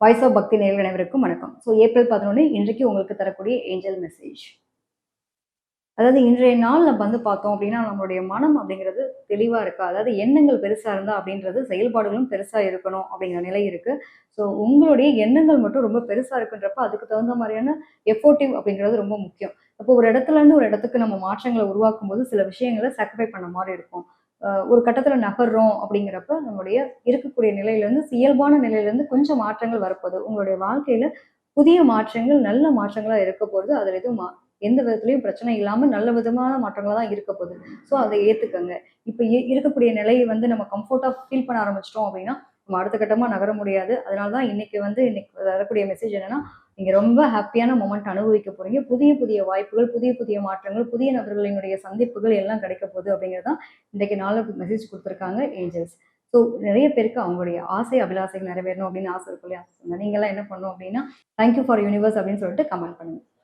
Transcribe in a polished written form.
Voice of பக்தி நேயர்கள் அனைவருக்கும் வணக்கம். ஏப்ரல் 11 இன்றைக்கு உங்களுக்கு தரக்கூடிய ஏஞ்சல் மெசேஜ். அதாவது இன்றைய நாள் நம்ம பார்த்தோம் அப்படின்னா, நம்மளுடைய மனம் அப்படிங்கிறது தெளிவா இருக்கா? அதாவது எண்ணங்கள் பெருசா இருந்தா அப்படின்றது செயல்பாடுகளும் பெருசா இருக்கணும் அப்படிங்கிற நிலை இருக்கு. உங்களுடைய எண்ணங்கள் மட்டும் ரொம்ப பெருசா இருக்குன்றப்ப, அதுக்கு தகுந்த மாரியான எஃபோர்டிவ் அப்படிங்கிறது ரொம்ப முக்கியம். அப்போ ஒரு இடத்துல இருந்து ஒரு இடத்துக்கு நம்ம மாற்றங்கள உருவாக்கும்போது, சில விஷயங்கள சாக்ரிஃபை பண்ண மாரி இருக்கும். ஒரு கட்டத்துல நகர்றோம் அப்படிங்கிறப்ப, நம்முடைய இருக்கக்கூடிய நிலையிலேருந்து இயல்பான நிலையிலேருந்து கொஞ்சம் மாற்றங்கள் வரப்போது. உங்களுடைய வாழ்க்கையில புதிய மாற்றங்கள், நல்ல மாற்றங்களா இருக்க போறது. அதுல எதுவும் எந்த விதத்திலயும் பிரச்சனை இல்லாம நல்ல விதமான மாற்றங்களா தான் இருக்க போகுது. அத ஏத்துக்கங்க. இப்ப இருக்கக்கூடிய நிலைய நம்ம கம்ஃபோர்ட்டா ஃபீல் பண்ண ஆரம்பிச்சுட்டோம் அப்படின்னா, நம்ம அடுத்த கட்டமா நகர முடியாது. அதனால தான் இன்னைக்கு வரக்கூடிய மெசேஜ் என்னன்னா, நீங்க ரொம்ப ஹேப்பியான மொமெண்ட் அனுபவிக்க போறீங்க. புதிய புதிய வாய்ப்புகள், புதிய புதிய மாற்றங்கள், புதிய நபர்களினுடைய சந்திப்புகள் எல்லாம் கிடைக்க போகுது அப்படிங்கிறது தான் இன்றைக்கு நாளுக்கு மெசேஜ் குடுத்துருக்காங்க ஏஞ்சல்ஸ். நெறைய பேருக்கு அவங்களுடைய ஆசை, அபிலாசைகள் நிறைவேறணும் அப்படின்னு ஆசை இருக்கும் இல்லையா? நீங்கலாம் என்ன பண்ணணும் அப்படின்னா, தேங்க் யூ ஃபார் யூனிவர்ஸ் அப்படின்னு சொல்லிட்டு கமெண்ட் பண்ணுங்க.